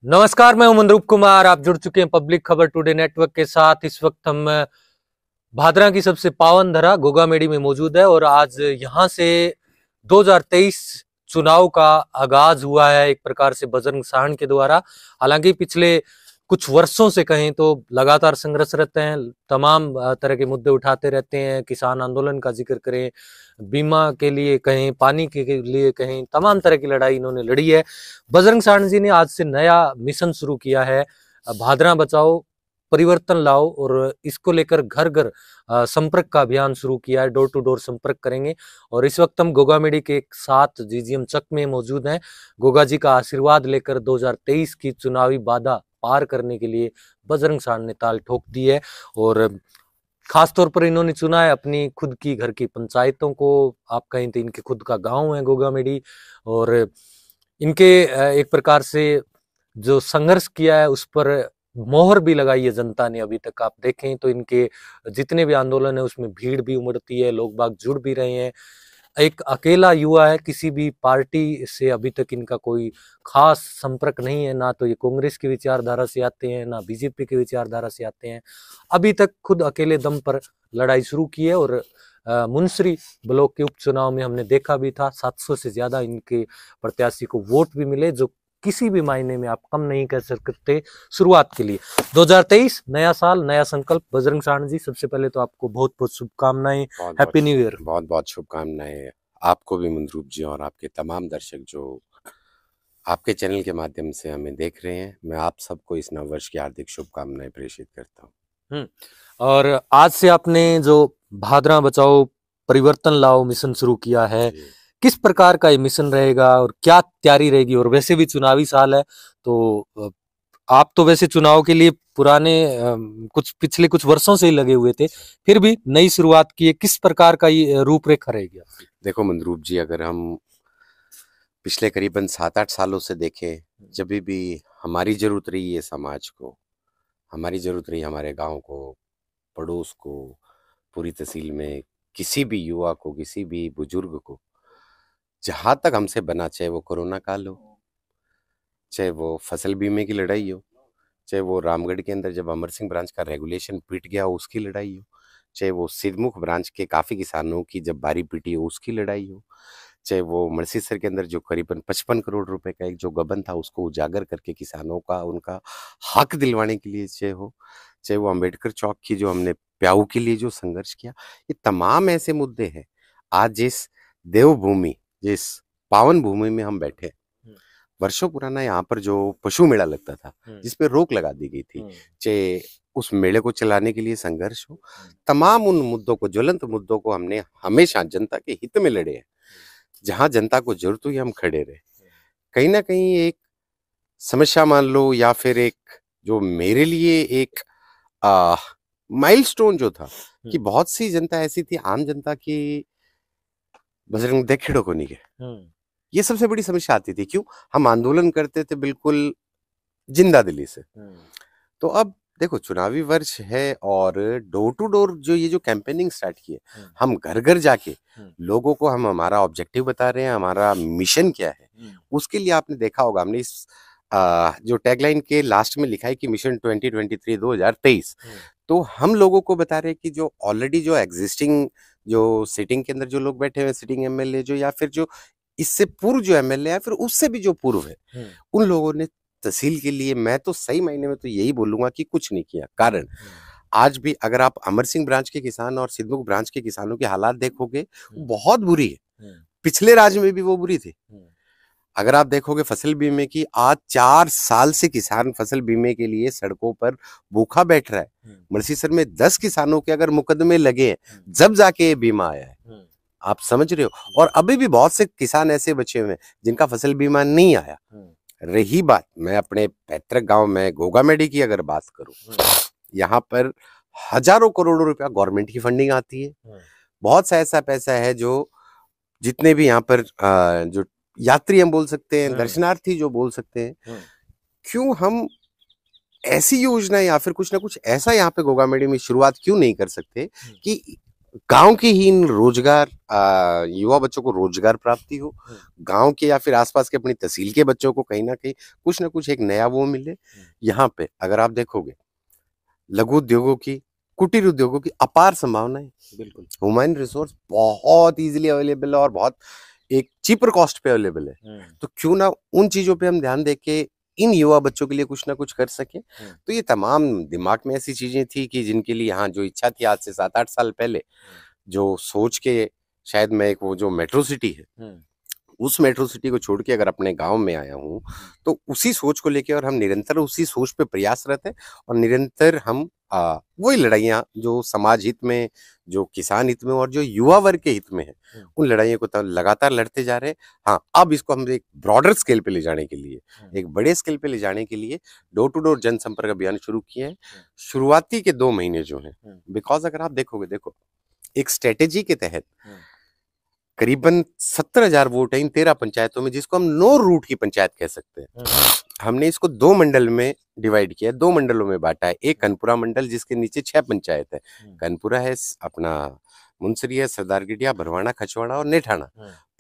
नमस्कार, मैं हूं मनरूप कुमार। आप जुड़ चुके हैं पब्लिक खबर टुडे नेटवर्क के साथ। इस वक्त हम भादरा की सबसे पावन धरा गोगामेडी में मौजूद है और आज यहां से 2023 चुनाव का आगाज हुआ है एक प्रकार से बजरंग साहन के द्वारा। हालांकि पिछले कुछ वर्षों से कहें तो लगातार संघर्षरत हैं, तमाम तरह के मुद्दे उठाते रहते हैं। किसान आंदोलन का जिक्र करें, बीमा के लिए कहें, पानी के लिए कहें, तमाम तरह की लड़ाई इन्होंने लड़ी है। बजरंग साहन जी ने आज से नया मिशन शुरू किया है, भादरा बचाओ परिवर्तन लाओ, और इसको लेकर घर घर संपर्क का अभियान शुरू किया है। डोर टू डोर संपर्क करेंगे। और इस वक्त हम गोगामेडी के साथ जीजीएम चक में मौजूद हैं। गोगा जी का आशीर्वाद लेकर 2023 की चुनावी बाधा पार करने के लिए बजरंग साहन ने ताल ठोक दी है। और खास तौर पर इन्होंने चुना है अपनी खुद की घर की पंचायतों को। आप कहें तो इनके खुद का गांव है गोगामेडी, और इनके एक प्रकार से जो संघर्ष किया है उस पर मोहर भी लगाई है जनता ने। अभी तक आप देखें तो इनके जितने भी आंदोलन है उसमें भीड़ भी उमड़ती है, लोग बाग जुड़ भी रहे हैं। एक अकेला युवा है, किसी भी पार्टी से अभी तक इनका कोई खास संपर्क नहीं है। ना तो ये कांग्रेस की विचारधारा से आते हैं, ना बीजेपी की विचारधारा से आते हैं। अभी तक खुद अकेले दम पर लड़ाई शुरू की है। और मुनस्री ब्लॉक के उपचुनाव में हमने देखा भी था 700 से ज्यादा इनके प्रत्याशी को वोट भी मिले, जो किसी भी मायने में आप कम नहीं कह सकते शुरुआत के लिए। 2023 नया साल, नया संकल्प। बजरंग साहन जी, सबसे पहले तो आपको बहुत बहुत शुभकामनाएं, हैप्पी न्यू ईयर। बहुत बहुत शुभकामनाएं आपको भी मनरूप जी, और आपके तमाम दर्शक जो आपके चैनल के माध्यम से हमें देख रहे हैं। मैं आप सबको इस नव वर्ष की हार्दिक शुभकामनाएं प्रेषित करता हूँ। और आज से आपने जो भादरा बचाओ परिवर्तन लाओ मिशन शुरू किया है, किस प्रकार का ये मिशन रहेगा और क्या तैयारी रहेगी? और वैसे भी चुनावी साल है, तो आप तो वैसे चुनाव के लिए पुराने कुछ पिछले कुछ वर्षों से ही लगे हुए थे, फिर भी नई शुरुआत की है, किस प्रकार का ये रूपरेखा रहेगी आपकी? देखो मनरूप जी, अगर हम पिछले करीबन 7-8 सालों से देखें, जब भी हमारी जरूरत रही है समाज को, हमारी जरूरत रही हमारे गांव को, पड़ोस को, पूरी तहसील में किसी भी युवा को, किसी भी बुजुर्ग को, जहां तक हमसे बना, चाहे वो कोरोना काल हो, चाहे वो फसल बीमे की लड़ाई हो, चाहे वो रामगढ़ के अंदर जब अमर सिंह ब्रांच का रेगुलेशन पीट गया उसकी लड़ाई हो, चाहे वो सिद्धमुख ब्रांच के काफी किसानों की जब बारी पीटी हो उसकी लड़ाई हो, चाहे वो मरसीसर के अंदर जो करीबन 55 करोड़ रुपए का एक जो गबन था उसको उजागर करके किसानों का उनका हक दिलवाने के लिए चाहे वो अंबेडकर चौक की जो हमने प्याऊ के लिए जो संघर्ष किया, ये तमाम ऐसे मुद्दे हैं। आज जिस देवभूमि, जिस पावन भूमि में हम बैठे, वर्षों पुराना यहाँ पर जो पशु मेला लगता था जिसपे रोक लगा दी गई थी, चाहे उस मेले को चलाने के लिए संघर्ष हो, तमाम उन मुद्दों को, ज्वलंत मुद्दों को हमने हमेशा जनता के हित में लड़े हैं। जहां जनता को जरूरत हुई हम खड़े रहे। कहीं ना कहीं एक समस्या मान लो, या फिर एक जो मेरे लिए एक माइलस्टोन जो था कि बहुत सी जनता ऐसी थी, आम जनता की बजरंग देखिड़ो को नहीं गए, ये सबसे बड़ी समस्या आती थी। क्यों? हम आंदोलन करते थे बिल्कुल जिंदा दिली से। तो अब देखो चुनावी वर्ष है और डोर टू डोर जो ये जो कैंपेनिंग स्टार्ट की है, हम घर घर जाके लोगों को हम हमारा ऑब्जेक्टिव बता रहे हैं, हमारा मिशन क्या है। उसके लिए आपने देखा होगा हमने इस जो टैगलाइन के लास्ट में लिखा है कि मिशन 2023 तो हम लोगों को बता रहे हैं कि जो ऑलरेडी जो एग्जिस्टिंग जो सिटिंग के अंदर जो लोग बैठे हुए, सिटिंग एमएलए जो, या फिर जो इससे पूर्व जो एमएलए है, फिर उससे भी जो पूर्व है, उन लोगों ने तहसील के लिए, मैं तो सही मायने में तो यही बोलूंगा कि कुछ नहीं किया। कारण आज भी अगर आप अमर सिंह ब्रांच के किसान और सिद्धमुख ब्रांच के किसानों के हालात देखोगे, बहुत बुरी है। पिछले राज्य में भी वो बुरी थी। अगर आप देखोगे फसल बीमे की, आज 4 साल से किसान फसल बीमे के लिए सड़कों पर भूखा बैठ रहा है। मरसीसर में 10 किसानों के अगर मुकदमे लगे हैं जब जाके ये बीमा आया है, आप समझ रहे हो। और अभी भी बहुत से किसान ऐसे बचे हुए हैं जिनका फसल बीमा नहीं आया। रही बात, मैं अपने पैतृक गांव में गोगामेडी की अगर बात करूं, यहाँ पर हजारों करोड़ों रुपया गवर्नमेंट की फंडिंग आती है। बहुत सा ऐसा पैसा है जो जितने भी यहाँ पर जो यात्री हम बोल सकते हैं, दर्शनार्थी जो बोल सकते हैं, क्यों हम ऐसी योजना या फिर कुछ ना कुछ ऐसा यहाँ पे गोगामेडी में शुरुआत क्यों नहीं कर सकते कि गांव के ही इन रोजगार युवा बच्चों को रोजगार प्राप्ति हो, गांव के या फिर आसपास के अपनी तहसील के बच्चों को कहीं ना कुछ एक नया वो मिले। यहाँ पे अगर आप देखोगे लघु उद्योगों की, कुटीर उद्योगों की अपार संभावनाएं, बिल्कुल ह्यूमन रिसोर्स बहुत इजीली अवेलेबल है और बहुत एक चीपर कॉस्ट पे अवेलेबल है। तो क्यों ना उन चीजों पे हम ध्यान देके इन युवा बच्चों के लिए कुछ ना कुछ कर सके। तो ये तमाम दिमाग में ऐसी चीजें थी कि जिनके लिए यहाँ जो इच्छा थी आज से 7-8 साल पहले, जो सोच के शायद मैं एक वो जो मेट्रो सिटी है उस मेट्रो सिटी को छोड़ के अगर अपने गांव में आया हूँ तो उसी सोच को लेके और हम निरंतर उसी सोच पे प्रयासरत हैं और निरंतर हम वही लड़ाइयाँ जो समाज हित में, जो किसान हित में और जो युवा वर्ग के हित में है, उन लड़ाइयों को तो लगातार लड़ते जा रहे हैं। हाँ, अब इसको हम एक ब्रॉडर स्केल पे ले जाने के लिए, एक बड़े स्केल पे ले जाने के लिए डोर टू डोर जनसंपर्क अभियान शुरू किए हैं। शुरुआती के 2 महीने जो हैं, बिकॉज अगर आप देखोगे, देखो एक स्ट्रेटेजी के तहत करीबन 17,000 वोट है इन 13 पंचायतों में, जिसको हम नो रूट की पंचायत कह सकते हैं। हमने इसको 2 मंडल में डिवाइड किया है, 2 मंडलों में बांटा है। एक कनपुरा मंडल जिसके नीचे 6 पंचायत है। कनपुरा है, अपना मुंसरी है, सरदारगढ़िया, भरवाना, खचवाड़ा और नेठाना,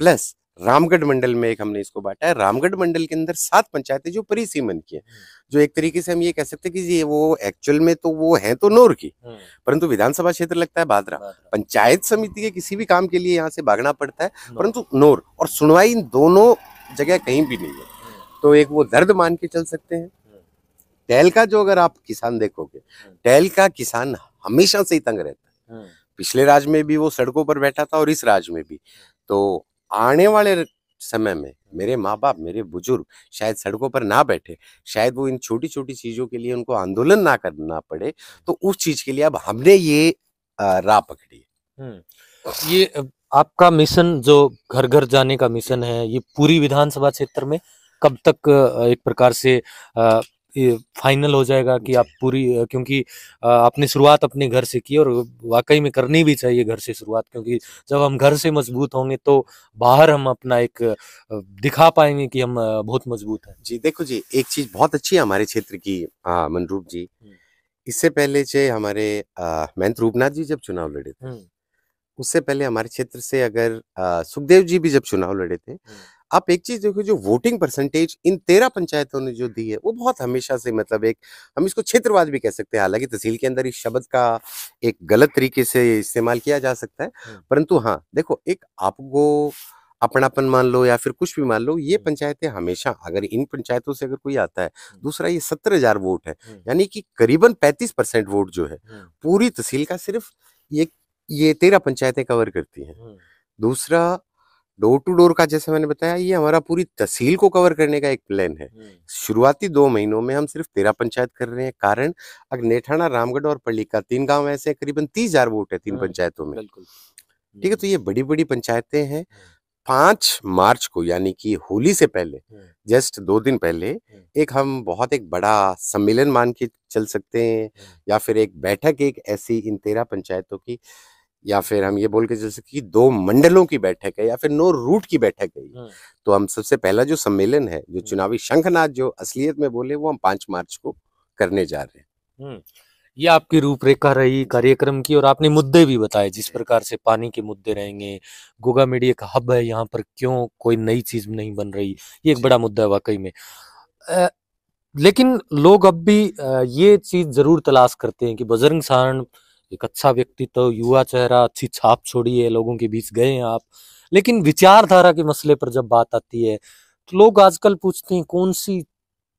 प्लस रामगढ़ मंडल में एक हमने इसको बांटा है। रामगढ़ मंडल के अंदर 7 पंचायतें जो परिसीमन की है, जो एक तरीके से हम ये कह सकते हैं कि ये वो एक्चुअल में तो वो है तो नौर की, परंतु विधानसभा क्षेत्र लगता है भादरा। पंचायत समिति के किसी भी काम के लिए यहाँ से भागना पड़ता है, परंतु नौर और सुनवाई इन दोनों जगह कहीं भी नहीं है। तो एक वो दर्द मान के चल सकते हैं। टैल का जो अगर आप किसान देखोगे, टैल का किसान हमेशा से ही तंग रहता है। पिछले राज में भी वो सड़कों पर बैठा था और इस राज में भी। तो आने वाले समय में मेरे माँ बाप, मेरे बुजुर्ग शायद सड़कों पर ना बैठे, शायद वो इन छोटी छोटी चीजों के लिए उनको आंदोलन ना करना पड़े, तो उस चीज के लिए अब हमने ये राह पकड़ी है। ये आपका मिशन जो घर घर जाने का मिशन है, ये पूरी विधानसभा क्षेत्र में कब तक एक प्रकार से फाइनल हो जाएगा कि आप पूरी, क्योंकि आपने शुरुआत अपने घर से की और वाकई में करनी भी चाहिए घर से शुरुआत, क्योंकि जब हम घर से मजबूत होंगे तो बाहर हम अपना एक दिखा पाएंगे कि हम बहुत मजबूत हैं। जी देखो जी, एक चीज बहुत अच्छी है हमारे क्षेत्र की मनरूप जी, इससे पहले से हमारे महंत रूपनाथ जी जब चुनाव लड़े थे, उससे पहले हमारे क्षेत्र से अगर सुखदेव जी भी जब चुनाव लड़े थे, आप एक चीज देखो, जो वोटिंग परसेंटेज इन 13 पंचायतों ने जो दी है वो बहुत हमेशा से, मतलब एक हम इसको क्षेत्रवाद भी कह सकते हैं। हालांकि तहसील के अंदर इस शब्द का एक गलत तरीके से इस्तेमाल किया जा सकता है, परंतु हाँ देखो, एक आपको अपनापन मान लो या फिर कुछ भी मान लो, ये पंचायतें हमेशा, अगर इन पंचायतों से अगर कोई आता है, दूसरा ये 17,000 वोट है, यानी कि करीबन 35% वोट जो है पूरी तहसील का सिर्फ ये 13 पंचायतें कवर करती हैं। दूसरा, डोर टू डोर का जैसे मैंने बताया, ये हमारा पूरी तहसील को कवर करने का एक प्लान है। शुरुआती 2 महीनों में हम सिर्फ 13 पंचायत कर रहे हैं, कारण अगर नेठाना, रामगढ़ और पल्लिका 3 गांव ऐसे हैं, करीबन 30,000 वोट है 3 पंचायतों में। ठीक है, तो ये बड़ी बड़ी पंचायतें हैं। 5 मार्च को, यानी कि होली से पहले जस्ट 2 दिन पहले, एक हम बहुत एक बड़ा सम्मेलन मान के चल सकते हैं, या फिर एक बैठक, एक ऐसी इन 13 पंचायतों की, या फिर हम ये बोल के चल सकते कि 2 मंडलों की बैठक है, या फिर नो रूट की बैठक है। तो हम सबसे पहला जो सम्मेलन है, जो चुनावी शंखनाद जो असलियत में बोले, वो हम 5 मार्च को करने जा रहे हैं। ये आपकी रूपरेखा रही कार्यक्रम की, और आपने मुद्दे भी बताए जिस प्रकार से पानी के मुद्दे रहेंगे, गोगामेडी एक हब है, यहाँ पर क्यों कोई नई चीज नहीं बन रही, ये एक बड़ा मुद्दा है वाकई में। लेकिन लोग अब भी ये चीज जरूर तलाश करते हैं कि बजरंग सारण एक अच्छा व्यक्तित्व, युवा चेहरा, अच्छी छाप छोड़ी है, लोगों के बीच गए हैं आप, लेकिन विचारधारा के मसले पर जब बात आती है तो लोग आजकल पूछते हैं कौन सी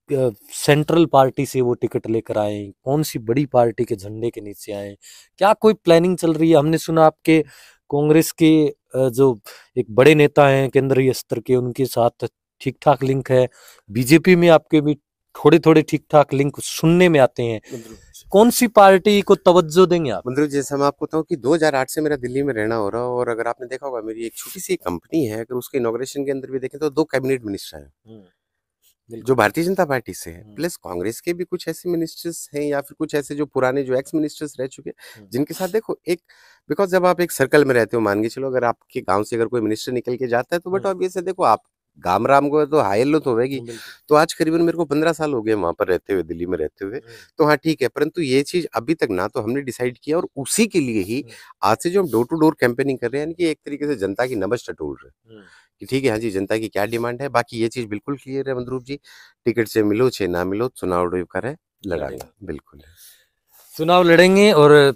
सेंट्रल पार्टी से वो टिकट लेकर आए, कौन सी बड़ी पार्टी के झंडे के नीचे आए, क्या कोई प्लानिंग चल रही है। हमने सुना आपके कांग्रेस के जो एक बड़े नेता हैं केंद्रीय स्तर के, उनके साथ ठीक ठाक लिंक है, बीजेपी में आपके भी थोड़े थोड़े ठीक ठाक लिंक सुनने में आते हैं। कौन सी पार्टी को तवज्जो देंगे आप? मंत्री, जैसे मैं आपको बताऊं कि 2008 से मेरा दिल्ली में रहना हो रहा है, और अगर आपने देखा होगा, मेरी एक छोटी सी कंपनी है, अगर उसके इनॉग्रेशन के अंदर भी देखें तो 2 कैबिनेट मिनिस्टर हैं जो भारतीय जनता पार्टी से है, प्लस कांग्रेस के भी कुछ ऐसे मिनिस्टर्स हैं, या फिर कुछ ऐसे जो पुराने जो एक्स मिनिस्टर्स रह चुके हैं, जिनके साथ देखो एक, बिकॉज जब आप एक सर्कल में रहते हो, मान के चलो अगर आपके गांव से अगर कोई मिनिस्टर निकल के जाता है, तो बट ऑब्वियस है, देखो आप गाम राम को तो हायल तो होगी। तो आज करीबन मेरे को 15 साल हो गए वहां पर रहते हुए, दिल्ली में रहते हुए। तो हाँ ठीक है, परंतु ये चीज अभी तक ना तो हमने डिसाइड किया, और उसी के लिए ही आज से जो हम डोर टू डोर कैंपेनिंग कर रहे हैं, यानी कि एक तरीके से जनता की नब्ज टटोल रहे हैं कि ठीक है हाँ जी, जनता की क्या डिमांड है। बाकी ये चीज बिल्कुल क्लियर है मंदरूप जी, टिकट से मिलो चाहे ना मिलो, चुनाव करे लड़ाएगा, बिल्कुल चुनाव लड़ेंगे। और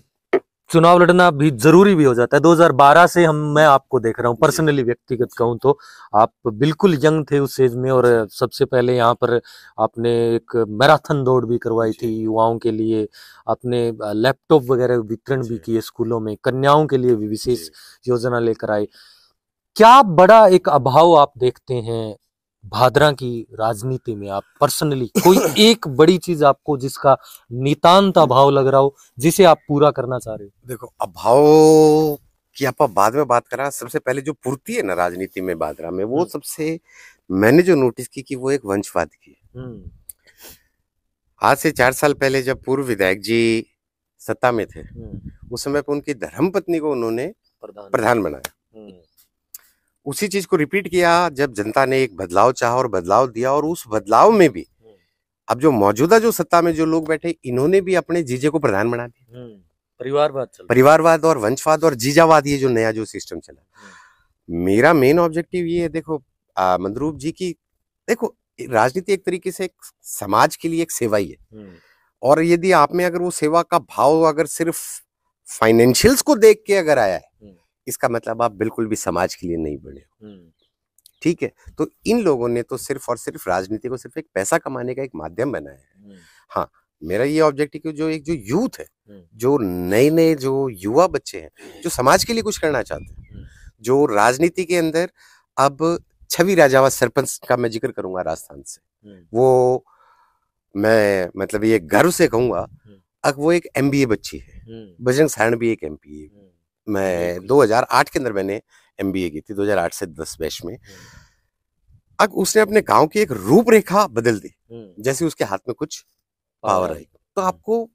चुनाव लड़ना भी जरूरी भी हो जाता है। 2012 से मैं आपको देख रहा हूँ पर्सनली, व्यक्तिगत कहूँ तो आप बिल्कुल यंग थे उस एज में, और सबसे पहले यहाँ पर आपने एक मैराथन दौड़ भी करवाई थी युवाओं के लिए, आपने लैपटॉप वगैरह वितरण भी किए स्कूलों में, कन्याओं के लिए भी विशेष योजना लेकर आए। क्या बड़ा एक अभाव आप देखते हैं भादरा की राजनीति में, आप पर्सनली कोई एक बड़ी चीज आपको जिसका नितांत अभाव लग रहा हो, जिसे आप पूरा करना चाह रहे हो? देखो, अभाव की आप बाद में बात करा, सबसे पहले जो पूर्ति है ना राजनीति में भादरा में, वो सबसे मैंने जो नोटिस की वो एक वंशवाद की। आज से 4 साल पहले जब पूर्व विधायक जी सत्ता में थे, उस समय पे उनकी धर्मपत्नी को उन्होंने प्रधान बनाया। उसी चीज को रिपीट किया जब जनता ने एक बदलाव चाहा और बदलाव दिया, और उस बदलाव में भी अब जो मौजूदा जो सत्ता में जो लोग बैठे, इन्होंने भी अपने जीजे को प्रधान बना दिया। परिवारवाद और वंशवाद और जीजावाद, ये जो नया जो सिस्टम चला। मेरा मेन ऑब्जेक्टिव ये है, देखो मंदरूप जी की, देखो राजनीति एक तरीके से एक समाज के लिए एक सेवा ही है, और यदि आप में अगर वो सेवा का भाव अगर सिर्फ फाइनेंशियल्स को देख के अगर आया है, इसका मतलब आप बिल्कुल भी समाज के लिए नहीं बने हो। ठीक है, तो इन लोगों ने तो सिर्फ और सिर्फ राजनीति को सिर्फ एक पैसा कमाने का एक माध्यम बनाया है। हाँ, मेरा ये ऑब्जेक्टिव जो एक जो यूथ है, जो नए नए जो युवा बच्चे हैं, जो समाज के लिए कुछ करना चाहते हैं, जो राजनीति के अंदर, अब छवि राजावत सरपंच का मैं जिक्र करूंगा राजस्थान से, वो मैं मतलब ये गर्व से कहूंगा, अब वो एक MBA बच्ची है। बजरंग सारण भी एक MP है। मैं 2008 के अंदर मैंने MBA की थी, 2008 से 10 बैच में। अब उसने अपने गांव की एक रूपरेखा बदल दी, जैसे उसके हाथ में कुछ पावर आई। तो आपको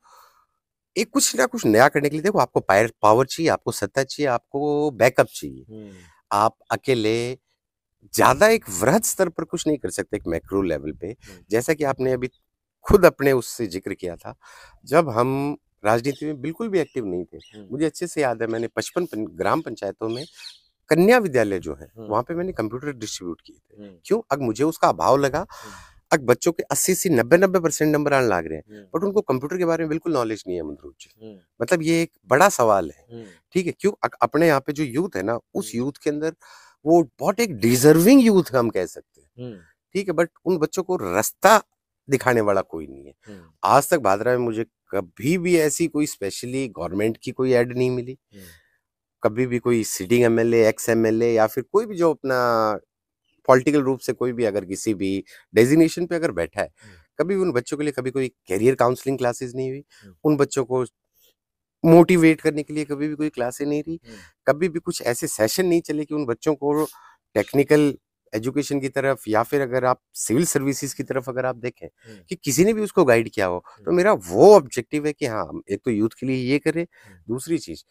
एक कुछ ना कुछ नया करने के लिए, देखो आपको पावर चाहिए, आपको सत्ता चाहिए, आपको बैकअप चाहिए। आप अकेले ज्यादा एक वृहद स्तर पर कुछ नहीं कर सकते, एक मैक्रो लेवल पे। जैसा कि आपने अभी खुद अपने उससे जिक्र किया था, जब हम राजनीति में बिल्कुल भी एक्टिव नहीं थे, मुझे अच्छे से याद है, मैंने 55 ग्राम पंचायतों में कन्या विद्यालय जो है वहां पे मैंने कंप्यूटर डिस्ट्रीब्यूट किए थे। क्यों? अब मुझे उसका अभाव लगा। अब बच्चों के 80-90% नंबर आने लग रहे हैं, बट उनको कंप्यूटर के बारे में बिल्कुल नॉलेज नहीं है मंदरूप जी। मतलब ये एक बड़ा सवाल है। ठीक है, क्यों? अपने यहाँ पे जो यूथ है ना, उस यूथ के अंदर वो बहुत एक डिजर्विंग यूथ हम कह सकते हैं। ठीक है, बट उन बच्चों को रास्ता दिखाने वाला कोई नहीं है। आज तक भादरा में मुझे कभी भी ऐसी कोई स्पेशली गवर्नमेंट की कोई एड नहीं मिली, कभी भी कोई सिटिंग MLA, एक्स MLA या फिर कोई भी जो अपना पॉलिटिकल रूप से कोई भी अगर किसी भी डेजिग्नेशन पे अगर बैठा है, कभी भी उन बच्चों के लिए कभी कोई कैरियर काउंसलिंग क्लासेस नहीं हुई, उन बच्चों को मोटिवेट करने के लिए कभी भी कोई क्लासेस नहीं रही, कभी भी कुछ ऐसे सेशन नहीं चले कि उन बच्चों को टेक्निकल एजुकेशन की तरफ या फिर अगर आप सिविल सर्विसेज की तरफ अगर आप देखें कि किसी ने भी उसको गाइड किया हो। तो मेरा वो ऑब्जेक्टिव है कि हाँ, एक तो यूथ के लिए ये करे, दूसरी चीज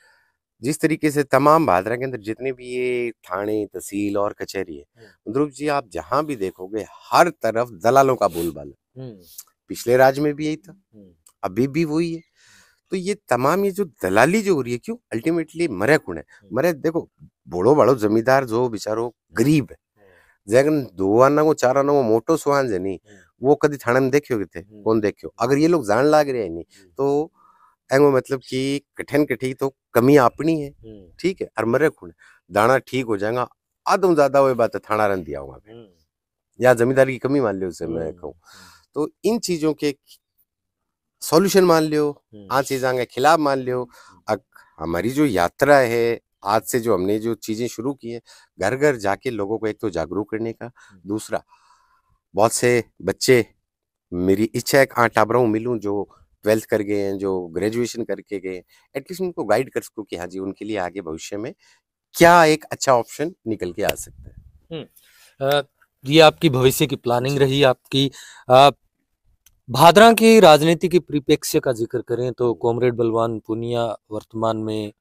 जिस तरीके से तमाम भादरा के अंदर जितने भी ये थाने, तहसील और कचहरी है, ध्रुव जी आप जहां भी देखोगे हर तरफ दलालों का बोलबाला। पिछले राज में भी यही था, अभी भी वही है। तो ये तमाम ये जो दलाली जो हो रही है, क्यों? अल्टीमेटली मरे कौन है? मरे देखो, बड़ो बड़ो जमींदार जो बेचारो गरीब है, जगन 2 आना को 4 आना को मोटो सुहान है नहीं, वो कभी थाने में देखियो थे? कौन देखियो? अगर ये लोग जान लाग रहे हैं नहीं तो एंगो मतलब कि कठिन कठी तो कमी अपनी है। ठीक है, और मरे खून दाना ठीक हो जाएगा, आदम ज्यादा वो बात है थाना रन दिया होगा या जमींदार की कमी मान लियो उसे मैं कहूँ। तो इन चीजों के सॉल्यूशन मान लियो, आज चीजों के खिलाफ मान लियो। हमारी जो यात्रा है आज से जो हमने जो चीजें शुरू की है, घर घर जाके लोगों को एक तो जागरूक करने का, दूसरा बहुत से बच्चे, मेरी इच्छा है 8 टाबरों मिलूं जो 12th कर गए हैं, जो ग्रेजुएशन करके गए, एटलीस्ट उनको गाइड कर सकूं कि हाँ जी उनके लिए आगे भविष्य में क्या एक अच्छा ऑप्शन निकल के आ सकता है। ये आपकी भविष्य की प्लानिंग रही आपकी। भादरा की राजनीति के परिप्रेक्ष्य का जिक्र करें तो कॉमरेड बलवान पूनिया वर्तमान में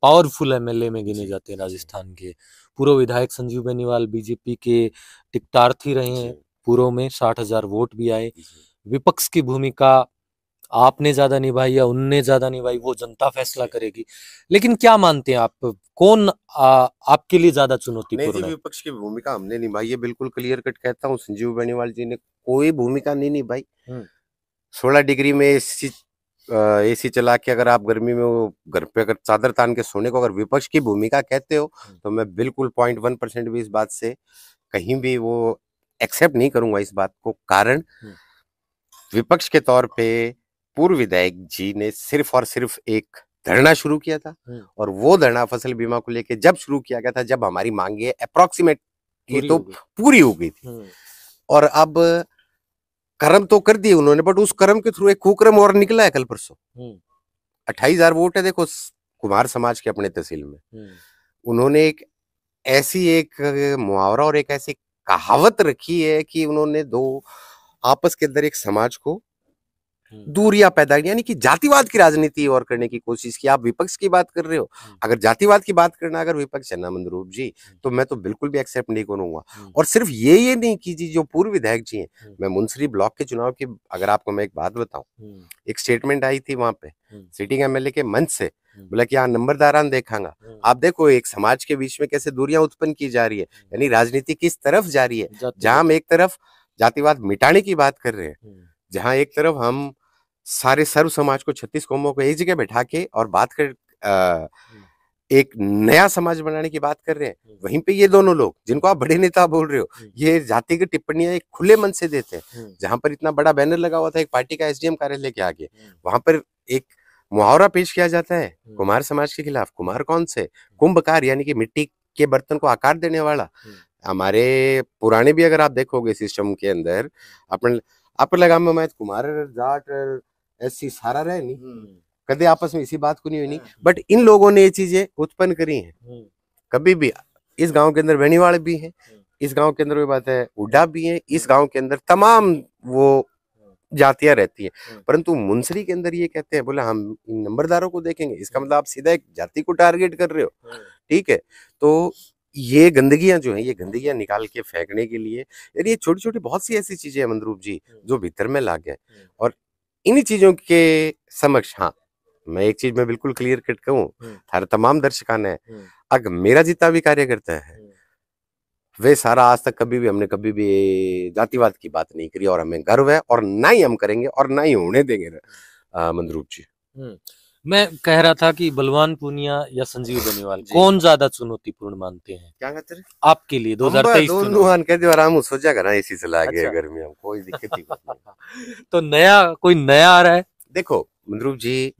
पावरफुल एमएलए में गिने जाते हैं राजस्थान के। पूर्व विधायक संजीव बेनीवाल बीजेपी के टिकटार्थी रहे हैं, पूर्व में 60,000 वोट भी आए। विपक्ष की भूमिका आपने ज्यादा निभाई या उनने ज्यादा निभाई, वो जनता फैसला करेगी। लेकिन क्या मानते हैं आप, कौन आपके लिए ज्यादा चुनौतीपूर्ण है? विपक्ष की भूमिका हमने निभाई है, बिल्कुल क्लियर कट कहता हूँ। संजीव बेनीवाल जी ने कोई भूमिका नहीं निभाई। 16 डिग्री में एसी चला के अगर आप गर्मी में वो घर पे अगर चादर तान के सोने को अगर विपक्ष की भूमिका कहते हो, तो मैं बिल्कुल 0.1% भी इस बात से कहीं भी वो एक्सेप्ट नहीं करूंगा इस बात को। कारण विपक्ष के तौर पे पूर्व विधायक जी ने सिर्फ और सिर्फ एक धरना शुरू किया था, और वो धरना फसल बीमा को लेके जब शुरू किया गया था, जब हमारी मांगे अप्रोक्सीमेटली तो पूरी हो गई थी, और अब कर्म तो कर दिए उन्होंने, बट उस कर्म के थ्रू एक कुकर्म और निकला है कल परसों। 28,000 वोट है देखो कुमार समाज के अपने तहसील में। उन्होंने एक ऐसी एक मुहावरा और एक ऐसी कहावत रखी है कि उन्होंने दो आपस के अंदर एक समाज को दूरियां पैदा, यानी कि जातिवाद की राजनीति और करने की कोशिश की। आप विपक्ष की बात कर रहे हो, अगर जातिवाद की बात करना अगर विपक्ष है ना मंदरूप जी, तो मैं तो बिल्कुल भी एक्सेप्ट नहीं करूंगा। और सिर्फ ये नहीं कीजिए, जो पूर्व विधायक जी हैं, मैं मुंसरी ब्लॉक के चुनाव की अगर आपको मैं एक बात बताऊं, एक स्टेटमेंट आई थी वहां पे सिटिंग एमएलए के मंच से, बोला कि यहाँ नंबरदारान देखांगा। आप देखो एक समाज के बीच में कैसे दूरियां उत्पन्न की जा रही है, यानी राजनीति किस तरफ जा रही है, जहां हम एक तरफ जातिवाद मिटाने की बात कर रहे हैं, जहां एक तरफ हम सारे सर्व समाज को 36 कौमों को एक जगह बैठा के और बात कर एक नया समाज बनाने की बात कर रहे हैं, वहीं पे ये दोनों लोग जिनको आप बड़े नेता बोल रहे हो, ये जाति की टिप्पणियां एक खुले मन से देते हैं। जहां पर इतना बड़ा बैनर लगा हुआ था एक पार्टी का एसडीएम कार्यालय के आगे, वहां पर एक मुहावरा पेश किया जाता है कुमार समाज के खिलाफ। कुमार कौन से? कुंभकार, यानी कि मिट्टी के बर्तन को आकार देने वाला। हमारे पुराने भी अगर आप देखोगे सिस्टम के अंदर, अपन आप लगा मैं कुमार जाट ऐसी सारा रहे नहीं, कदे आपस में इसी बात को नहीं हुई, बट इन लोगों ने ये चीजें उत्पन्न करी हैं। कभी भी इस गांव के अंदर बेनीवाल भी है, इस गांव के अंदर वो बात है उड्डा भी है, इस गांव के अंदर तमाम वो जातियां रहती हैं, परंतु मुंसरी के अंदर ये कहते हैं, बोले हम इन नंबरदारों को देखेंगे। इसका मतलब आप सीधा एक जाति को टारगेट कर रहे हो, ठीक है। तो ये गंदगियां जो है, ये गंदगियां निकाल के फेंकने के लिए, यानी ये छोटी छोटी बहुत सी ऐसी चीजें हैं मंदरूप जी जो भीतर में ला गए। और इन्हीं चीजों के समक्ष, हाँ मैं एक चीज में बिल्कुल क्लियर कट कहूं, हर तमाम दर्शकान है, अगर मेरा जितना भी कार्य करता है वे सारा आज तक कभी भी हमने कभी भी जातिवाद की बात नहीं करी, और हमें गर्व है, और ना ही हम करेंगे और ना ही होने देंगे मंदरूप जी। मैं कह रहा था कि बलवान पूनिया या संजीव बेनीवाल कौन ज्यादा चुनौतीपूर्ण मानते हैं क्या कहते हैं आपके लिए 2023 चुनाव? कहते आराम सोचा करा इसी से लागे गर्मी में कोई दिक्कत ही तो नया कोई नया आ रहा है? देखो मंदरूप जी,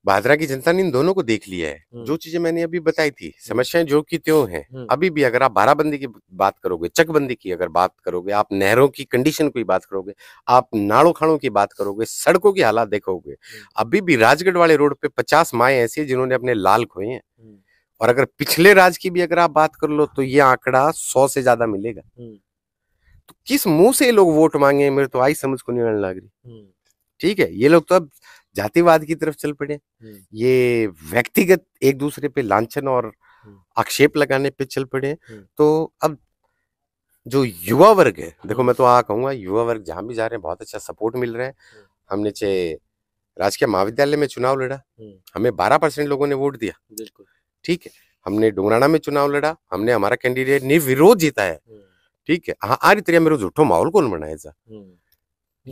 भादरा की जनता ने इन दोनों को देख लिया है। जो चीजें मैंने अभी बताई थी, समस्याएं जो की त्यों हैं। अभी भी अगर आप बाराबंदी की बात करोगे, चकबंदी की अगर बात करोगे, आप नहरों की कंडीशन की बात करोगे, आप नाड़ों खाड़ों की बात करोगे, सड़कों की हालात देखोगे, अभी भी राजगढ़ वाले रोड पे 50 माएं ऐसी है जिन्होंने अपने लाल खोए हैं। और अगर पिछले राज की भी अगर आप बात कर लो तो ये आंकड़ा 100 से ज्यादा मिलेगा। तो किस मुंह से लोग वोट मांगे, मेरे तो आई समझ को नहीं आने लग रही। ठीक है, ये लोग तो अब जातिवाद की तरफ चल पड़े, ये व्यक्तिगत एक दूसरे पे लांछन और आक्षेप लगाने पे चल पड़े। तो अब जो युवा वर्ग है, देखो मैं तो कहूंगा युवा वर्ग जहां भी जा रहे हैं बहुत अच्छा सपोर्ट मिल रहा है। हमने राजकीय महाविद्यालय में चुनाव लड़ा, हमें 12% लोगों ने वोट दिया, बिल्कुल ठीक है। हमने डुंगराना में चुनाव लड़ा, हमने हमारा कैंडिडेट निर्विरोध जीता है, ठीक है। हाँ आ रही तरह मेरे झूठो माहौल कौन बनाया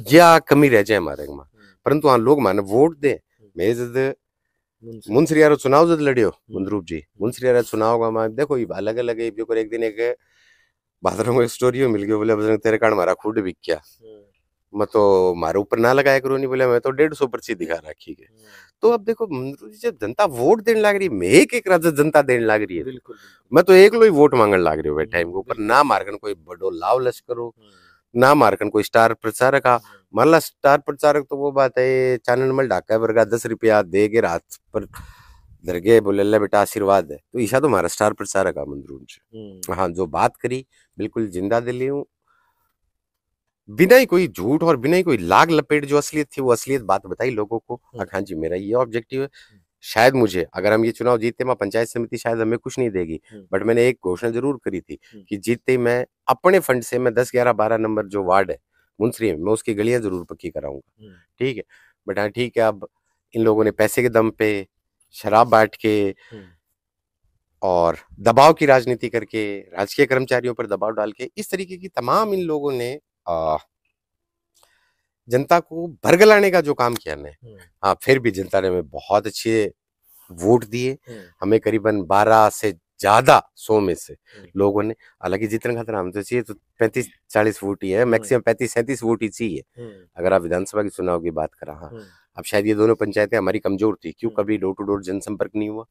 या कमी रह जाए हमारे में, परंतु हाँ लोग माने वोट दे। मैं जद मुंसरियारो चुनाव जद लड़ियो मंदरूप जी, मुंसरियारा चुनाव का मैं देखो अलग अलग एक दिन एक भादरों में स्टोरी मिल गई, बोले तेरे कारण हमारा खुद बिक गया, मैं तो मारे ऊपर ना लगाया करो, नहीं बोले मैं तो 150 पर्ची दिखा रखी है। तो अब देखो जब जनता वोट देने लग रही है, मैं एक राज्य जनता देने लग रही है, बिल्कुल मैं तो एक लो ही वोट मांगने लग रही हूँ टाइम के ऊपर। ना मारकन कोई बड़ो लाव लश करो, ना मारकन कोई स्टार प्रचारक आ, मान ला स्टार प्रचारक तो वो बात है चानन मल ढाका वर्गा 10 रुपया दे के रात पर धरगे बोले अल्लाह बेटा आशीर्वाद है, तो ईशा तो हमारा स्टार प्रचारक आ मंदरूर। हाँ जो बात करी बिल्कुल जिंदा दिली हूँ, बिना ही कोई झूठ और बिना ही कोई लाग लपेट, जो असलियत थी वो असलियत बात बताई लोगों को। हाँ जी मेरा ये ऑब्जेक्टिव है, शायद मुझे, अगर हम ये चुनाव जीतते, मैं पंचायत समिति शायद हमें कुछ नहीं देगी, बट मैंने एक घोषणा जरूर करी थी कि जीतते ही मैं अपने फंड से मैं 10, 11, 12 नंबर जो वार्ड है मुंसरी में, मैं उसकी गलियां जरूर पक्की कराऊंगा। ठीक है, बट हाँ ठीक है, अब इन लोगों ने पैसे के दम पे, शराब बांट के और दबाव की राजनीति करके, राजकीय कर्मचारियों पर दबाव डाल के, इस तरीके की तमाम इन लोगों ने जनता को भरगलाने का जो काम किया ने, हाँ फिर भी जनता ने हमें बहुत अच्छे वोट दिए। हमें करीबन 12 से ज्यादा 100 में से लोगों ने, हालांकि जितना खतरा हमसे चाहिए तो 35-40 वोट ही है, मैक्सिमम 35-37 वोट ही चाहिए अगर आप विधानसभा के चुनाव की बात करा। हाँ, अब शायद ये दोनों पंचायतें हमारी कमजोर थी, क्यों कभी डोर टू डोर जनसंपर्क नहीं हुआ,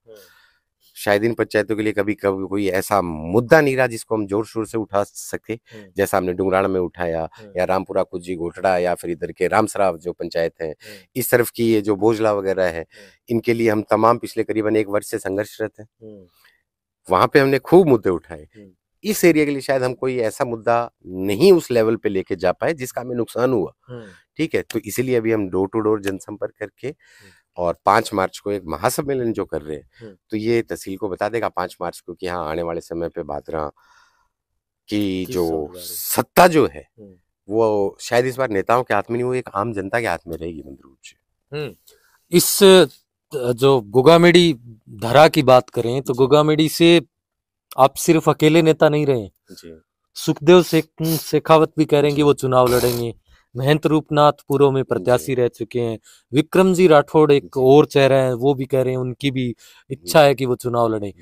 शायद इन पंचायतों के लिए कभी कभी कोई ऐसा मुद्दा नहीं रहा जिसको हम जोर शोर से उठा सके, जैसा हमने डुंगराड़ा में उठाया, या रामपुरा कुजी घोटड़ा, या फिर इधर के रामसराव जो पंचायत है, इस तरफ की ये जो बोझला वगैरह है, इनके लिए हम तमाम पिछले करीबन 1 वर्ष से संघर्षरत हैं। वहां पे हमने खूब मुद्दे उठाए। इस एरिया के लिए शायद हम कोई ऐसा मुद्दा नहीं उस लेवल पे लेके जा पाए जिसका हमें नुकसान हुआ। ठीक है, तो इसीलिए अभी हम डोर टू डोर जनसंपर्क करके और 5 मार्च को एक महासम्मेलन जो कर रहे हैं, तो ये तहसील को बता देगा 5 मार्च को कि हाँ आने वाले समय पे भादरा की जो सत्ता जो है वो शायद इस बार नेताओं के हाथ में नहीं, वो एक आम जनता के हाथ में रहेगी। मंदरूप जी, इस जो गोगामेडी धरा की बात करें तो गोगामेडी से आप सिर्फ अकेले नेता नहीं रहे जी। सुखदेव शेखावत भी कह रहे हैं कि वो चुनाव लड़ेंगे, महंत रूपनाथ पूर्व में प्रत्याशी रह चुके हैं, विक्रम जी राठौड़ एक और चेहरा है, वो भी कह रहे हैं उनकी भी इच्छा है कि वो चुनाव लड़े,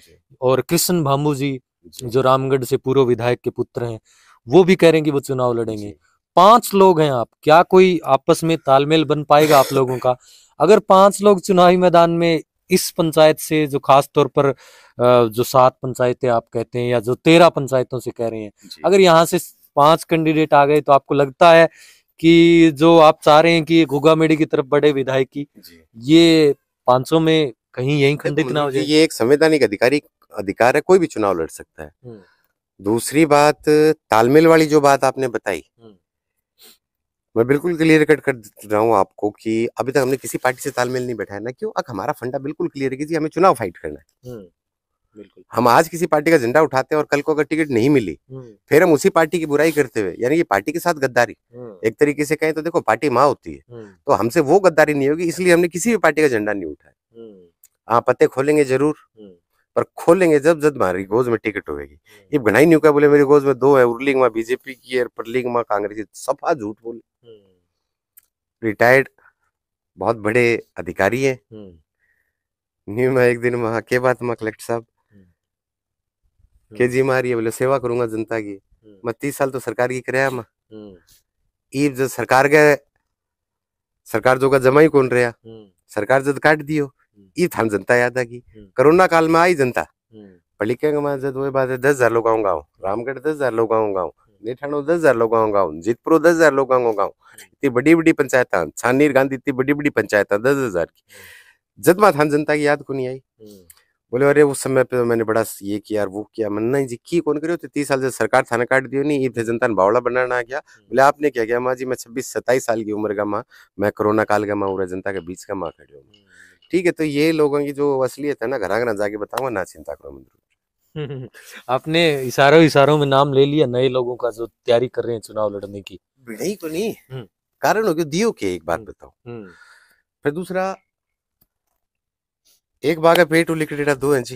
और कृष्ण भांबू जी जो रामगढ़ से पूर्व विधायक के पुत्र हैं वो भी कह रहे हैं कि वो चुनाव लड़ेंगे। 5 लोग हैं आप, क्या कोई आपस में तालमेल बन पाएगा आप लोगों का? अगर 5 लोग चुनावी मैदान में इस पंचायत से, जो खास तौर पर जो 7 पंचायतें आप कहते हैं या जो 13 पंचायतों से कह रहे हैं, अगर यहाँ से 5 कैंडिडेट आ गए तो आपको लगता है कि जो आप चाह रहे हैं कि गोगामेडी की तरफ बढ़े विधायक की, ये 500 में कहीं यही खंडित ना हो जाए? ये एक संवैधानिक अधिकार है, कोई भी चुनाव लड़ सकता है। दूसरी बात, तालमेल वाली जो बात आपने बताई, मैं बिल्कुल क्लियर कट कर रहा हूँ आपको कि अभी तक हमने किसी पार्टी से तालमेल नहीं बैठाया ना। क्यों? अब हमारा फंडा बिल्कुल क्लियर है कि जी हमें चुनाव फाइट करना है। बिल्कुल। हम आज किसी पार्टी का झंडा उठाते हैं और कल को अगर टिकट नहीं मिली फिर हम उसी पार्टी की बुराई करते हुए, यानी कि पार्टी के साथ गद्दारी, एक तरीके से कहें तो देखो पार्टी माँ होती है, तो हमसे वो गद्दारी नहीं होगी, इसलिए हमने किसी भी पार्टी का झंडा नहीं उठाया। हाँ, पत्ते खोलेंगे जरूर, पर खोलेंगे जब हमारी गोद में टिकट होगी। ये बनाई नहीं होगा बोले मेरी गोद में 2 है, उर्लिंग माँ बीजेपी की है, परलिंग माँ कांग्रेस की, सफा झूठ बोले। रिटायर्ड बहुत बड़े अधिकारी है। न्यू में एक दिन वहां के बात में कलेक्टर साहब के जी मारी है, बोले सेवा करूंगा जनता की। मैं 30 साल तो सरकार की कराया मैं, ईब जो सरकार जो का जमा ही कौन रहा, सरकार जब काट दियो ई थान जनता याद आ की। कोरोना काल में आई जनता पढ़ के जब वो बात है 10,000 लोग आऊंगा, रामगढ़ 10,000 लोग आऊंगा, नेठाणो 10,000 लोग आऊंगा, जीतपुर 10,000 लोग आऊंगा, इतनी बड़ी बड़ी पंचायत, छानीर गांधी इतनी बड़ी बड़ी पंचायत 10,000 की, जब मां थान जनता की याद को नहीं आई। बोले अरे उस समय पे मैंने बड़ा ये किया वो किया। मन नहीं जी की कौन करे, 30 साल से सरकार थाना काट दियो नहीं, ईद जनता ने बावड़ा बनाना आ गया। बोले आपने क्या किया? माँ जी मैं 26-27 साल की उम्र का माँ, मैं कोरोना काल का माँ, पूरा जनता के बीच का माँ खड़े हूँ। ठीक है, तो ये लोगों की जो असलियत है ना, घर घर जाके बताऊंगा, ना चिंता करो। आपने इशारों में नाम ले लिया नए लोगों का जो तैयारी कर रहे हैं चुनाव लड़ने की। नहीं को नहीं कारण हो गया दियो के, एक बात बताओ। फिर दूसरा, एक बागा पेट लिखा 2 है जी,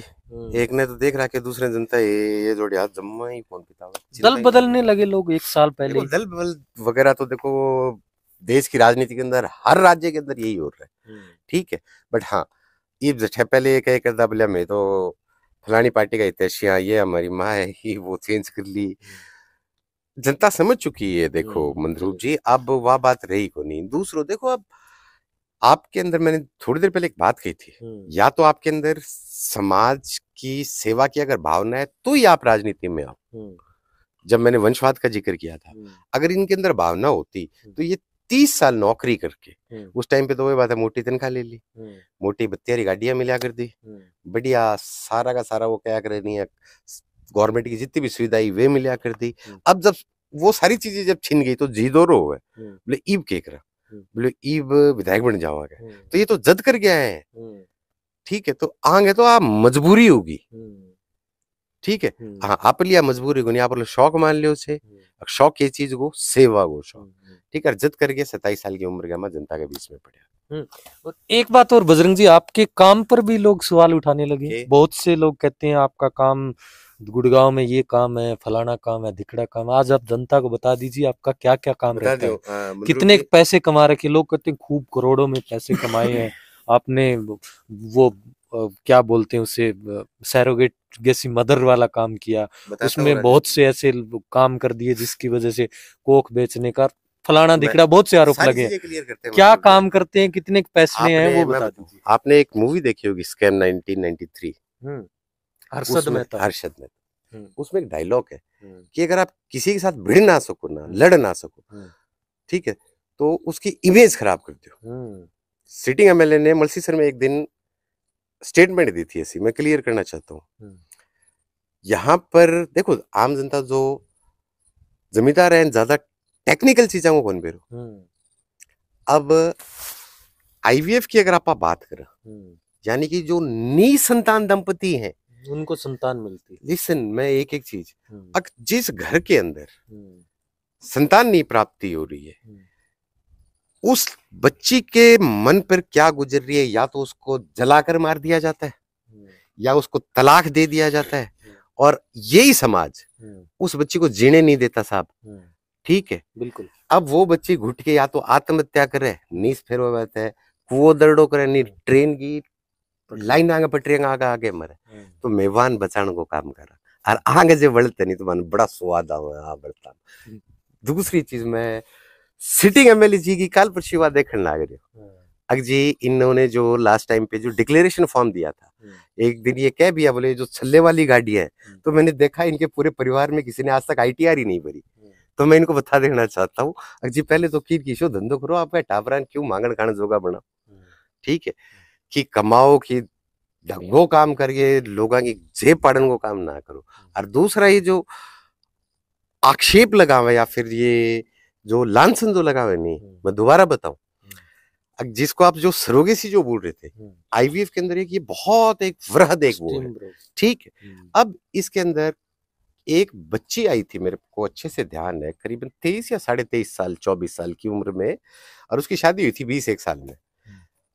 एक ने तो देख रहा कि दूसरे जनता ये जोड़ी हाथ जम्मा ही कौन पिता। दल बदलने लगे लोग 1 साल पहले। दल बदल वगैरह तो देखो देश की राजनीति के अंदर हर राज्य के अंदर यही हो रहा है। ठीक है, बट हाँ ये पहले ये कह करता बोले मैं तो फलानी पार्टी का हितैषियां, ये हमारी माँ है ही, वो चेंज कर ली। जनता समझ चुकी है। देखो मंदरूप जी, अब वह बात रही को नहीं। दूसरो देखो, अब आपके अंदर, मैंने थोड़ी देर पहले एक बात कही थी, या तो आपके अंदर समाज की सेवा की अगर भावना है तो ही आप राजनीति में आओ। जब मैंने वंशवाद का जिक्र किया था, अगर इनके अंदर भावना होती तो ये 30 साल नौकरी करके, उस टाइम पे तो वही बात है, मोटी तनख्वाह ले ली, मोटी बत्तियारी गाड़ियां मिला कर दी, बढ़िया सारा का सारा वो क्या कर रही है, गवर्नमेंट की जितनी भी सुविधाएं वे मिला कर दी। अब जब वो सारी चीजें जब छिन गई तो जी दो रो है, बोले ईब के करा, बोले ईब विधायक बन जाओगे, तो ये तो जद कर गया है। ठीक है, तो आंगे तो आप मजबूरी होगी, ठीक है। हाँ, आप लिया मजबूरी को नहीं, आप शौक मान लियो छे, शौक ये चीज को सेवा को शौक, ठीक है। जद करके 27 साल की उम्र के मैं जनता के बीच में पड़ा। और एक बात और बजरंग जी, आपके काम पर भी लोग सवाल उठाने लगे। बहुत से लोग कहते हैं आपका काम गुड़गांव में ये काम है, फलाना काम है, धिकड़ा काम। आज आप जनता को बता दीजिए आपका क्या क्या काम रहता है, कितने पैसे कमा रखे। लोग कहते हैं खूब करोड़ों में पैसे कमाए हैं आपने, वो क्या बोलते हैं उसे, सैरोगेट जैसी मदर वाला काम किया, उसमें बहुत से ऐसे काम कर दिए जिसकी वजह से कोख बेचने का फलाना दिखड़ा बहुत से आरोप लगे। क्या काम करते हैं, कितने पैसे हैं, वो बता दीजिए। आपने एक मूवी देखी होगी स्कैम 1993, हर्षद मेहता। उसमें एक डायलॉग है कि अगर आप किसी के साथ भिड़ ना सको ना, लड़ ना सको, ठीक है, तो उसकी इमेज खराब करते हो। सिटिंग एमएलए ने मलसी सर में एक दिन स्टेटमेंट दी थी ऐसी, मैं क्लियर करना चाहता हूँ। यहाँ पर देखो, आम जनता जो जमींदार है ज्यादा टेक्निकल चीजों को कौन बेरो। अब आईवीएफ की अगर आप बात करें, यानी कि जो निसंतान दंपति हैं उनको संतान मिलती है। लिसन, मैं एक एक चीज, जिस घर के अंदर संतान नहीं प्राप्ति हो रही है, उस बच्ची के मन पर क्या गुजर रही है, या तो उसको जलाकर मार दिया जाता है या उसको तलाक दे दिया जाता है, और यही समाज उस बच्ची को जीने नहीं देता साहब, ठीक है। बिल्कुल। अब वो बच्ची घुट के या तो आत्महत्या करे, नीस फेरवा बैठे है, कुओं दरड़ो करे, नहीं ट्रेन की लाइन आगे पटरियां आगे आगे मरे, तो मेवान बचाने को काम कर रहा, और आगे जो बढ़ते नहीं तो मन बड़ा स्वाद आ बढ़ता। दूसरी चीज, मैं सिटिंग एमएलए जी की काल परशिवा देखने लग रही हूँ। अग जी इन्होंने जो लास्ट टाइम पे जो डिक्लेरेशन फॉर्म दिया था, एक दिन ये कह दिया बोले जो छल्ले वाली गाड़ी है, तो मैंने देखा इनके पूरे परिवार में किसी ने आज तक आईटीआर ही नहीं भरी। तो मैं इनको बता देना चाहता हूँ, जी पहले तो की शो धंधो करो, आप टापरान क्यों मांगण खाने जोगा बना, ठीक है, कि कमाओ, कि ढंगो काम करिए, लोगों की जेब पाड़न को काम ना करो। और दूसरा ये जो आक्षेप लगावे या फिर ये जो लांछन जो लगावे, नहीं, मैं दोबारा बताऊं, जिसको आप जो सरोगेसी जो बोल रहे थे, आईवीएफ के अंदर ये बहुत एक वृहद एक वो है, ठीक है। अब इसके अंदर एक बच्ची आई थी, मेरे को अच्छे से ध्यान है, करीबन 23 या 23.5 साल, 24 साल की उम्र में, और उसकी शादी हुई थी 21 साल में।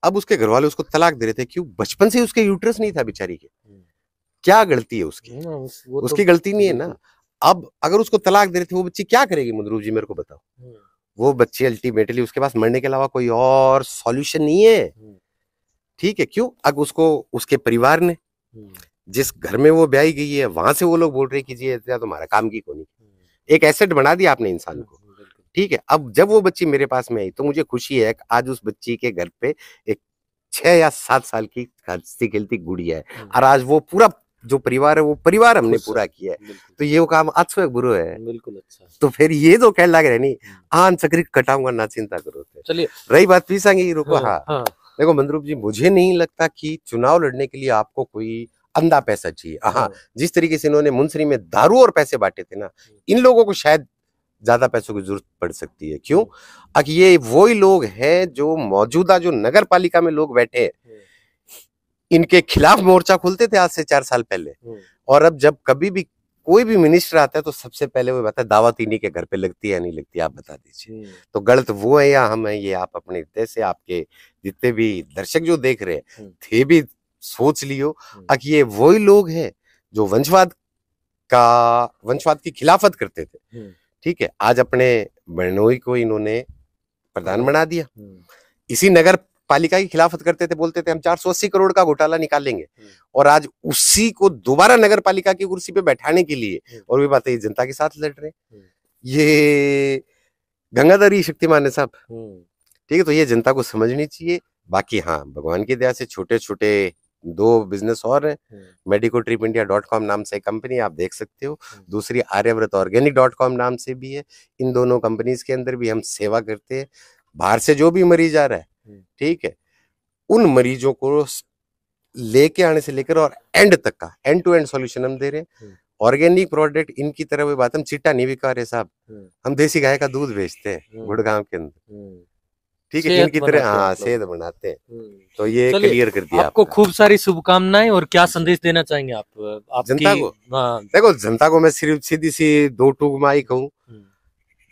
अब उसके घर वाले उसको तलाक दे रहे थे, क्यों? बचपन से उसके यूट्रस नहीं था बेचारी के। क्या गलती है उसकी? उसकी गलती नहीं है ना। अब अगर उसको तलाक दे रहे थे, वो बच्ची क्या करेगी मुद्रू जी, मेरे को बताओ। वो बच्ची अल्टीमेटली उसके पास मरने के अलावा कोई और सॉल्यूशन नहीं है, ठीक है। क्यों? अब उसको उसके परिवार ने, जिस घर में वो ब्याही गई है, वहां से वो लोग बोल रहे कि जी तुम्हारा काम की कोनी, एक एसेट बना दिया आपने इंसान को, ठीक है। अब जब वो बच्ची मेरे पास में आई तो मुझे खुशी है कि आज उस बच्ची के घर पे एक 6 या 7 साल की हंसती खेलती गुड़िया है, और आज वो पूरा जो परिवार है वो परिवार हमने पूरा किया है। तो ये वो काम अच्छो है बुरो है, बिल्कुल अच्छा। तो फिर ये तो कह लग रहे नहीं, आन चक्री कटाऊंगा ना, चिंता करो। चलिए, रही बात पीसा की रुको, हाँ देखो मंदरूप जी, मुझे नहीं लगता कि चुनाव लड़ने के लिए आपको कोई अंधा पैसा चाहिए। हाँ, जिस तरीके से इन्होंने मुंसरी में दारू और पैसे बांटे थे ना, इन लोगों को शायद ज्यादा पैसों की जरूरत पड़ सकती है। क्यों? अब ये वही लोग हैं जो मौजूदा जो नगर पालिका में लोग बैठे हैं, इनके खिलाफ मोर्चा खोलते थे आज से 4 साल पहले, और अब जब कभी भी कोई भी मिनिस्टर आता है तो सबसे पहले वो बताता है दावत इन्हीं के घर पे लगती है या नहीं लगती, आप बता दीजिए। तो गलत वो है या हम है, ये आप अपने हृदय से, आपके जितने भी दर्शक जो देख रहे हैं थे भी सोच लियो। अब ये वही लोग हैं जो वंशवाद की खिलाफत करते थे, ठीक है। आज अपने बहनोई को इन्होंने प्रधान बना दिया, इसी नगर पालिका की खिलाफत करते थे, बोलते थे हम 480 करोड़ का घोटाला निकालेंगे, और आज उसी को दोबारा नगर पालिका की कुर्सी पे बैठाने के लिए, और भी बात है, जनता के साथ लड़ रहे। ये गंगाधर ही शक्तिमान है साहब, ठीक है। तो ये जनता को समझनी चाहिए। बाकी हाँ, भगवान की दया से छोटे छोटे 2 बिजनेस और हैं, medicotripindia.com नाम से कंपनी आप देख सकते हो, दूसरी आर्यव्रत organic.com नाम से भी है। इन दोनों कंपनीज के अंदर भी हम सेवा करते हैं। बाहर से जो भी मरीज आ रहा है, ठीक है, उन मरीजों को लेके आने से लेकर और एंड तक का एंड टू एंड सॉल्यूशन हम दे रहे हैं। ऑर्गेनिक प्रोडक्ट इनकी तरह वो बात, हम चिट्टा नहीं बिका रहे साहब, हम देसी गाय का दूध बेचते हैं गुड़गांव के अंदर, ठीक है, सेहत इनकी बनाते तरह हैं हाँ आप लोग। सेहत बनाते हैं। हम्म। तो ये चलिए, क्लियर कर दिया आपको आपका। खूब सारी शुभकामनाएं। और क्या संदेश देना चाहेंगे आप आपकी? जनता को हाँ। देखो, जनता को मैं सिर्फ सीधी सी दो टूक में आई कहूँ,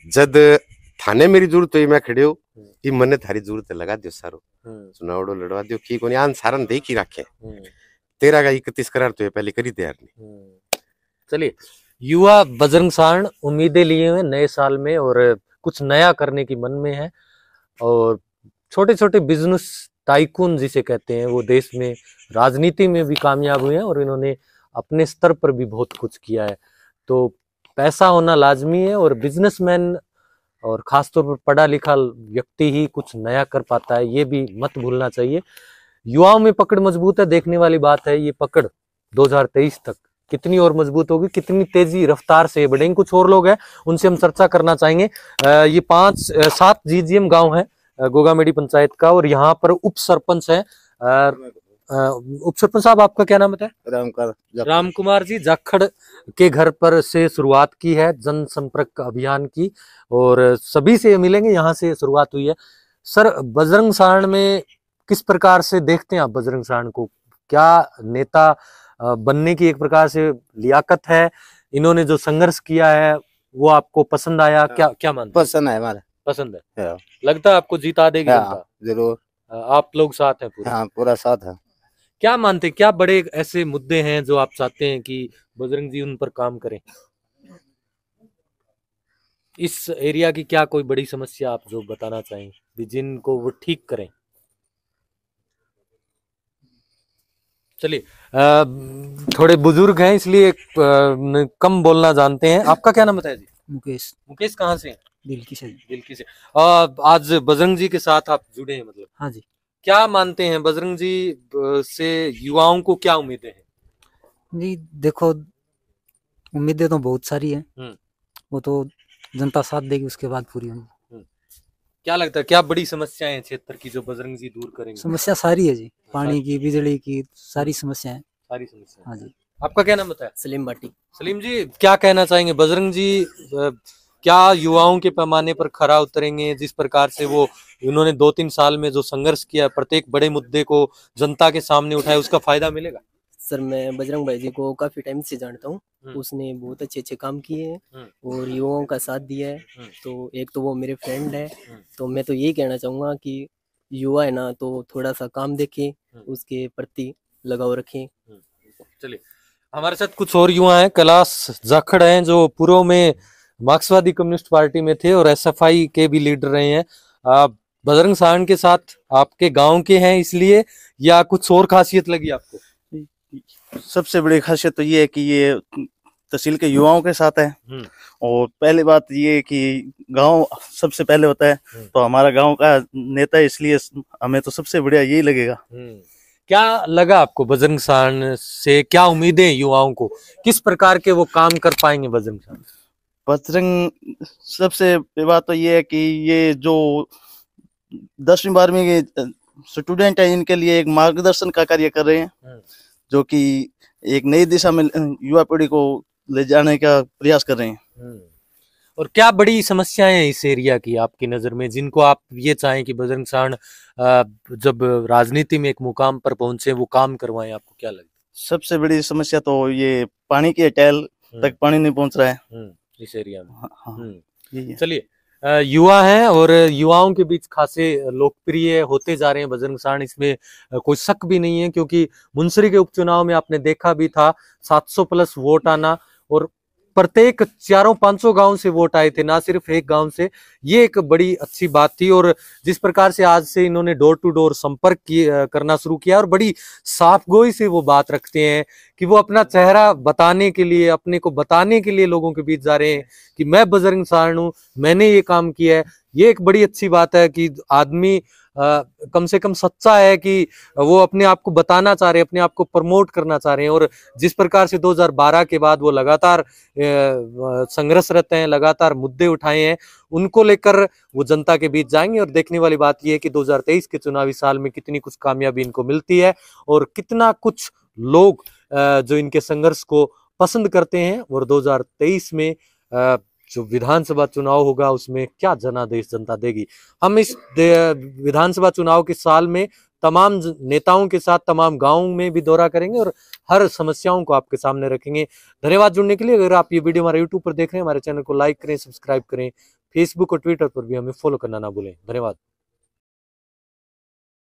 जद थाने मेरी जरूरत हुई मैं खड़े हो कि मने थारी जरूरत लगा दियो सारो चुनावड़ो लड़वा दियो की कोनी आन सारन दे की रखे 13 का 31 करार तो ये पहले करी तैयार नहीं। चलिए, युवा बजरंग सारण उम्मीदें लिए हुए नए साल में और कुछ नया करने की मन में है। और छोटे छोटे बिजनेस टाइकून जिसे कहते हैं, वो देश में राजनीति में भी कामयाब हुए हैं और इन्होंने अपने स्तर पर भी बहुत कुछ किया है। तो पैसा होना लाजमी है और बिजनेसमैन और खासतौर पर पढ़ा लिखा व्यक्ति ही कुछ नया कर पाता है, ये भी मत भूलना चाहिए। युवाओं में पकड़ मजबूत है, देखने वाली बात है ये पकड़ 2023 तक कितनी और मजबूत होगी, कितनी तेजी रफ्तार से बढ़ेंगे। कुछ और लोग हैं, उनसे हम चर्चा करना चाहेंगे। ये 7 जीजीएम गांव है गोगामेडी पंचायत का, और यहाँ पर उप सरपंच है। उप सरपंच साहब, आपका क्या नाम है? राम कुमार जी जाखड़ के घर पर से शुरुआत की है जनसंपर्क अभियान की, और सभी से मिलेंगे, यहाँ से शुरुआत हुई है। सर, बजरंग सारण में किस प्रकार से देखते हैं आप बजरंग सारण को? क्या नेता बनने की एक प्रकार से लियाकत है? इन्होंने जो संघर्ष किया है वो आपको पसंद आया? क्या क्या मानते हैं? पसंद है, हमारा पसंद है। लगता है आपको जिता देगी जनता? जरूर। आप लोग साथ हैं पूरे? हाँ, पूरा साथ है। क्या मानते हैं, क्या बड़े ऐसे मुद्दे हैं जो आप चाहते हैं कि बजरंग जी उन पर काम करें? इस एरिया की क्या कोई बड़ी समस्या आप जो बताना चाहें जिनको वो ठीक करें? चलिए, थोड़े बुजुर्ग हैं इसलिए कम बोलना जानते हैं। आपका क्या नाम बताया जी? मुकेश। मुकेश कहाँ से? दिल्की से। दिल्की से। आज बजरंग जी के साथ आप जुड़े हैं मतलब? हाँ जी। क्या मानते हैं बजरंग जी से युवाओं को क्या उम्मीदें हैं? जी देखो, उम्मीदें तो बहुत सारी हैं, वो तो जनता साथ देगी उसके बाद पूरी होंगी। क्या लगता है क्या बड़ी समस्याएं हैं क्षेत्र की जो बजरंग जी दूर करेंगे? समस्या सारी है जी, पानी की, बिजली की, सारी समस्या है। सारी समस्या। हाँ जी। आपका क्या नाम बताया? सलीम बाटी। सलीम जी, क्या कहना चाहेंगे? बजरंग जी क्या युवाओं के पैमाने पर खरा उतरेंगे? जिस प्रकार से वो उन्होंने 2-3 साल में जो संघर्ष किया, प्रत्येक बड़े मुद्दे को जनता के सामने उठाया, उसका फायदा मिलेगा? सर, मैं बजरंग भाई जी को काफी टाइम से जानता हूँ। उसने बहुत अच्छे अच्छे काम किए हैं और युवाओं का साथ दिया है। तो एक तो वो मेरे फ्रेंड है, तो मैं तो यही कहना चाहूंगा कि युवा है ना, तो थोड़ा सा काम देखें, उसके प्रति लगाव रखें। चलिए, हमारे साथ कुछ और युवा हैं। कैलाश जाखड़ हैं जो पूर्व में मार्क्सवादी कम्युनिस्ट पार्टी में थे और एसएफआई के भी लीडर रहे हैं। बजरंग सारण के साथ आपके गांव के हैं इसलिए, या कुछ और खासियत लगी आपको? सबसे बड़ी खासियत तो ये है कि ये तहसील के युवाओं के साथ है, और पहली बात ये है कि गांव सबसे पहले होता है, तो हमारा गांव का नेता है, इसलिए हमें तो सबसे बढ़िया यही लगेगा। क्या लगा आपको बजरंग सारण से? क्या उम्मीदें युवाओं को, किस प्रकार के वो काम कर पाएंगे बजरंग सारण? बजरंग सबसे बात तो ये है कि ये जो 10वीं 12वीं के स्टूडेंट है, इनके लिए एक मार्गदर्शन का कार्य कर रहे हैं, जो कि एक नई दिशा में युवा पीढ़ी को ले जाने का प्रयास कर रहे हैं। और क्या बड़ी समस्याएं हैं इस एरिया की आपकी नजर में, जिनको आप ये चाहें कि बजरंग सारण जब राजनीति में एक मुकाम पर पहुंचे वो काम करवाएं? आपको क्या लगता है? सबसे बड़ी समस्या तो ये पानी की है, टैल तक पानी नहीं पहुंच रहा है इस एरिया में। हाँ। चलिए, युवा हैं और युवाओं के बीच खासे लोकप्रिय होते जा रहे हैं बजरंग सारण, इसमें कोई शक भी नहीं है, क्योंकि मुंसरी के उपचुनाव में आपने देखा भी था 700 प्लस वोट आना, और प्रत्येक 400-500 गांव से वोट आए थे, ना सिर्फ एक गांव से। ये एक बड़ी अच्छी बात थी। और जिस प्रकार से आज से इन्होंने डोर टू डोर संपर्क करना शुरू किया, और बड़ी साफगोई से वो बात रखते हैं कि वो अपना चेहरा बताने के लिए, अपने को बताने के लिए लोगों के बीच जा रहे हैं कि मैं बजरंग सारण हूं, मैंने ये काम किया है। ये एक बड़ी अच्छी बात है कि आदमी कम से कम सच्चा है कि वो अपने आप को बताना चाह रहे हैं, अपने आप को प्रमोट करना चाह रहे हैं। और जिस प्रकार से 2012 के बाद वो लगातार संघर्षरत हैं, लगातार मुद्दे उठाए हैं, उनको लेकर वो जनता के बीच जाएंगे। और देखने वाली बात यह है कि 2023 के चुनावी साल में कितनी कुछ कामयाबी इनको मिलती है, और कितना कुछ लोग जो इनके संघर्ष को पसंद करते हैं, और 2023 में जो विधानसभा चुनाव होगा उसमें क्या जनादेश जनता देगी। हम इस विधानसभा चुनाव के साल में तमाम नेताओं के साथ तमाम गांवों में भी दौरा करेंगे और हर समस्याओं को आपके सामने रखेंगे। धन्यवाद जुड़ने के लिए। अगर आप ये वीडियो हमारे यूट्यूब पर देख रहे हैं, हमारे चैनल को लाइक करें, सब्सक्राइब करें, फेसबुक और ट्विटर पर भी हमें फॉलो करना ना भूलें। धन्यवाद।